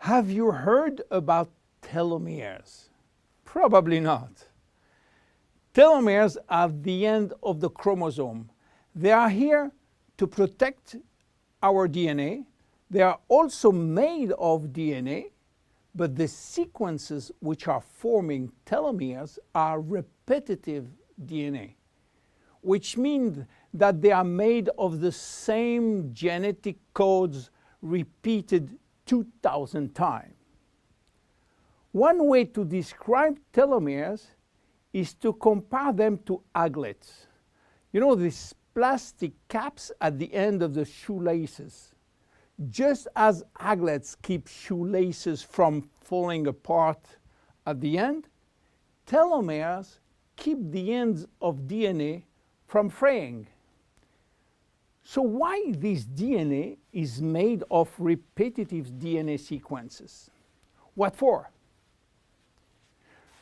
Have you heard about telomeres? Probably not. Telomeres are the end of the chromosome. They are here to protect our DNA. They are also made of DNA, but the sequences which are forming telomeres are repetitive DNA, which means that they are made of the same genetic codes repeated 2,000 times. One way to describe telomeres is to compare them to aglets. You know, these plastic caps at the end of the shoelaces. Just as aglets keep shoelaces from falling apart at the end, telomeres keep the ends of DNA from fraying. So why this DNA is made of repetitive DNA sequences? What for?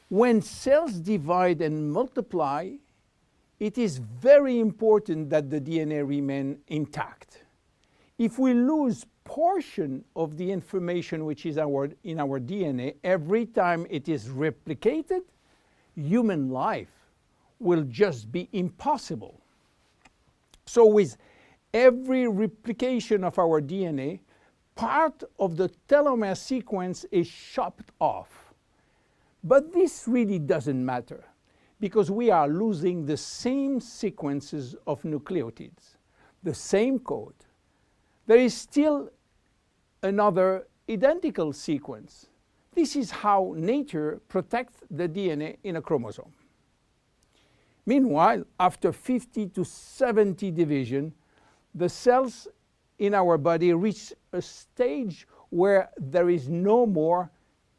When cells divide and multiply, it is very important that the DNA remain intact. If we lose portion of the information which is in our DNA every time it is replicated, human life will just be impossible. So with every replication of our DNA, part of the telomere sequence is chopped off. But this really doesn't matter, because we are losing the same sequences of nucleotides, the same code. There is still another identical sequence. This is how nature protects the DNA in a chromosome. Meanwhile, after 50 to 70 division, the cells in our body reach a stage where there is no more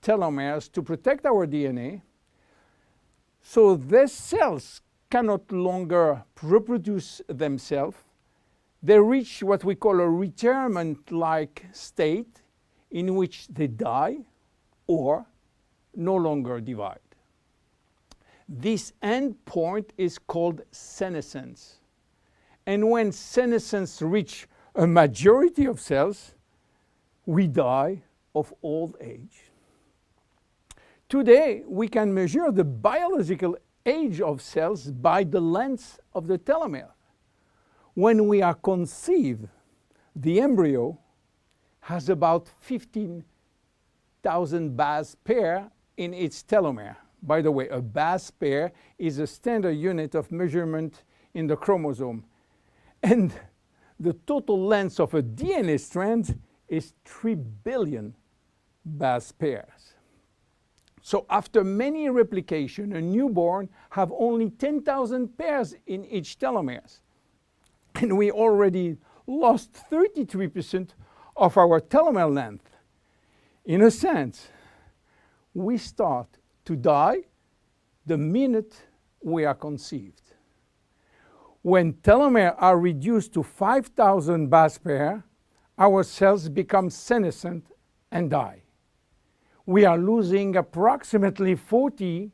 telomeres to protect our DNA. So these cells cannot longer reproduce themselves. They reach what we call a retirement-like state in which they die or no longer divide. This end point is called senescence. And when senescence reaches a majority of cells, we die of old age. Today, we can measure the biological age of cells by the length of the telomere. When we are conceived, the embryo has about 15,000 base pair in its telomere. By the way, a base pair is a standard unit of measurement in the chromosome. And the total length of a DNA strand is 3 billion base pairs. So after many replication, a newborn have only 10,000 pairs in each telomeres. And we already lost 33% of our telomere length. In a sense, we start to die the minute we are conceived. When telomeres are reduced to 5,000 base pairs, our cells become senescent and die. We are losing approximately 40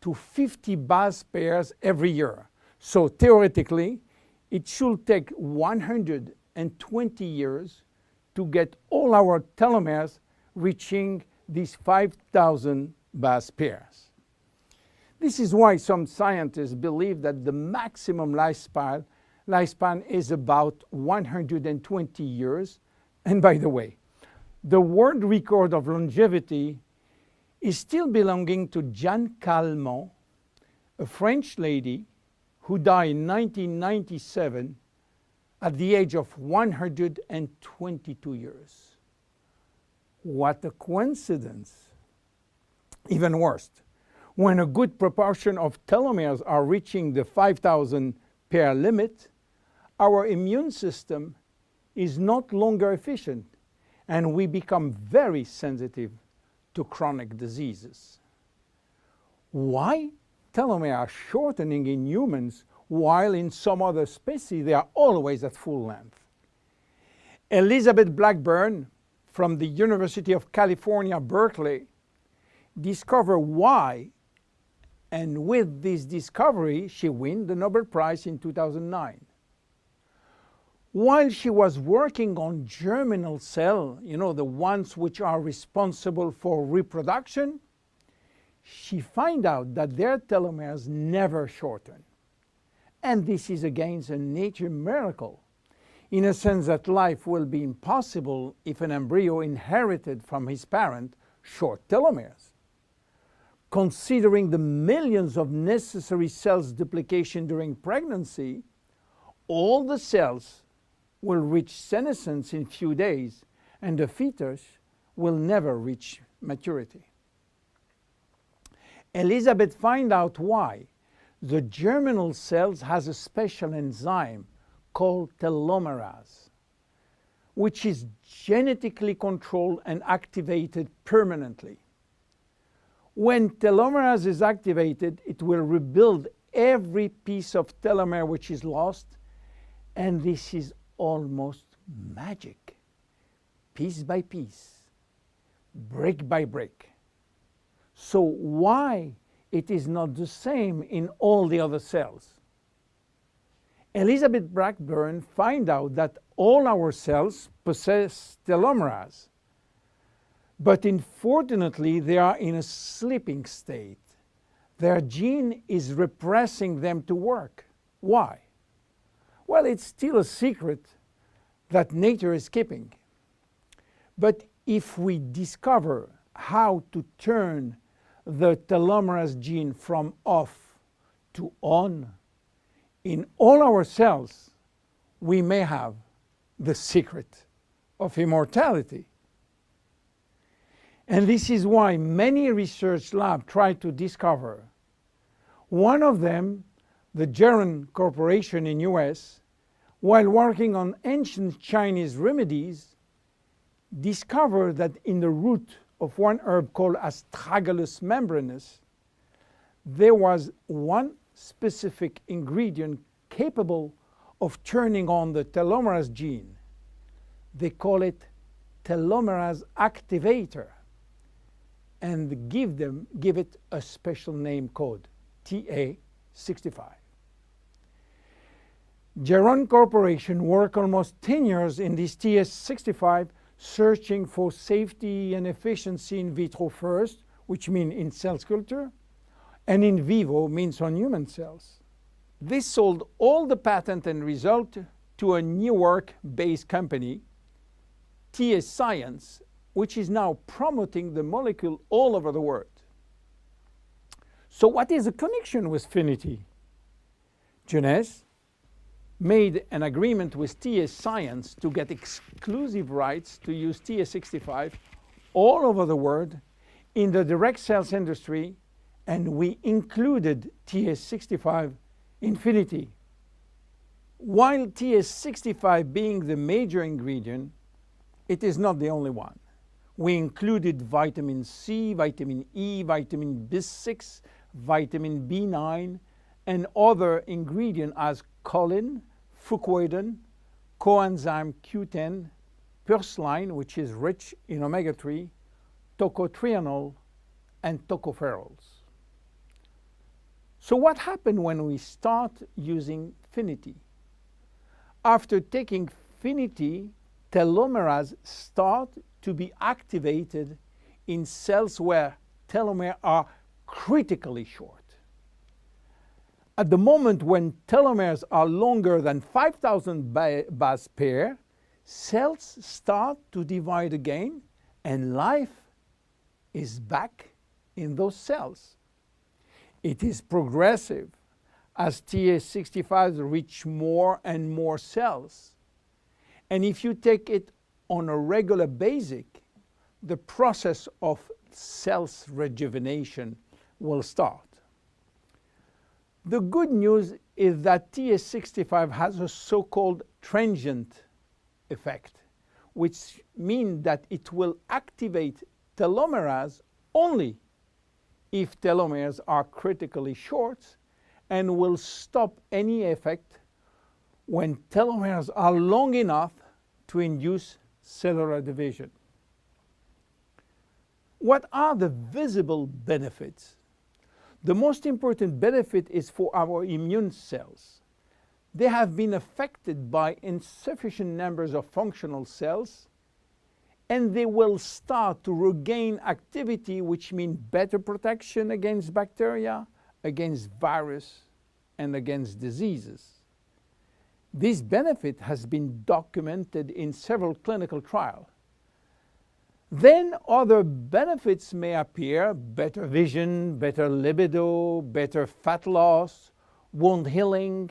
to 50 base pairs every year. So theoretically, it should take 120 years to get all our telomeres reaching these 5,000 base pairs. This is why some scientists believe that the maximum lifespan is about 120 years. And by the way, the world record of longevity is still belonging to Jeanne Calment, a French lady who died in 1997 at the age of 122 years. What a coincidence! Even worse, when a good proportion of telomeres are reaching the 5,000 pair limit, our immune system is not longer efficient, and we become very sensitive to chronic diseases. Why telomeres are shortening in humans while in some other species they are always at full length? Elizabeth Blackburn from the University of California, Berkeley, discovered why, and with this discovery she won the Nobel Prize in 2009. While she was working on germinal cell, the ones which are responsible for reproduction, she found out that their telomeres never shorten. And this is again a nature miracle, in a sense that life will be impossible if an embryo inherited from his parent short telomeres. Considering the millions of necessary cells duplication during pregnancy, all the cells will reach senescence in few days, and the fetus will never reach maturity. Elizabeth found out why the germinal cells has a special enzyme called telomerase, which is genetically controlled and activated permanently. When telomerase is activated, it will rebuild every piece of telomere which is lost, and this is almost magic. Piece by piece, brick by brick. So why it is not the same in all the other cells? Elizabeth Blackburn found out that all our cells possess telomerase, but unfortunately they are in a sleeping state. Their gene is repressing them to work. Why? Well, it's still a secret that nature is keeping. But if we discover how to turn the telomerase gene from off to on in all our cells, we may have the secret of immortality. And this is why many research labs try to discover. One of them, the Geron Corporation in US, while working on ancient Chinese remedies, discovered that in the root of one herb called Astragalus membranus, there was one specific ingredient capable of turning on the telomerase gene. They call it telomerase activator, and give it a special name code, TA65. Geron Corporation worked almost 10 years in this TA65, searching for safety and efficiency in vitro first, which means in cell culture, and in vivo means on human cells. They sold all the patent and result to a New York-based company, TA Science, which is now promoting the molecule all over the world. So what is the connection with Finiti? Jeunesse made an agreement with TA Science to get exclusive rights to use TA65 all over the world in the direct cells industry, and we included TA65 in Finiti. While TA65 being the major ingredient, it is not the only one. We included vitamin C, vitamin E, vitamin B6, vitamin B9, and other ingredients as choline, fucoidan, coenzyme Q10, purslane, which is rich in omega-3, tocotrienol, and tocopherols. So what happened when we start using Finiti? After taking Finiti, telomerase start to be activated in cells where telomeres are critically short. At the moment when telomeres are longer than 5,000 base pair, cells start to divide again, and life is back in those cells. It is progressive as TA65 reach more and more cells. And if you take it on a regular basis, the process of cells rejuvenation will start. The good news is that TA65 has a so-called transient effect, which means that it will activate telomerase only if telomeres are critically short, and will stop any effect when telomeres are long enough to induce cellular division. What are the visible benefits? The most important benefit is for our immune cells. they have been affected by insufficient numbers of functional cells, and they will start to regain activity, which means better protection against bacteria, against virus, and against diseases. This benefit has been documented in several clinical trials. Then other benefits may appear: better vision, better libido, better fat loss, wound healing,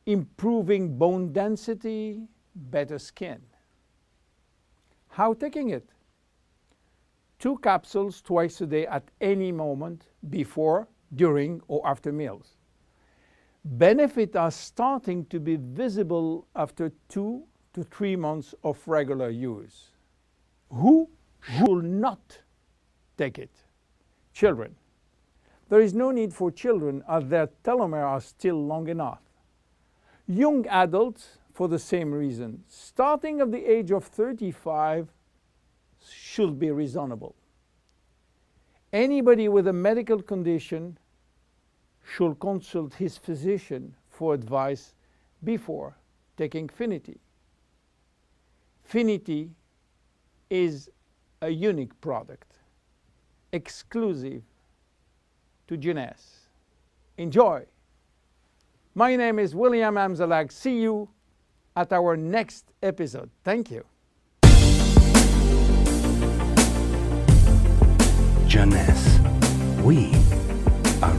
improving bone density, better skin. How taking it? 2 capsules twice a day at any moment, before, during, or after meals. Benefits are starting to be visible after 2 to 3 months of regular use. Who should not take it? Children. There is no need for children, as their telomeres are still long enough. Young adults, for the same reason, starting at the age of 35, should be reasonable. Anybody with a medical condition should consult his physician for advice before taking Finiti. Finiti is a unique product, exclusive to Jeunesse. Enjoy! My name is William Amzalag. See you at our next episode. Thank you. Jeunesse. We are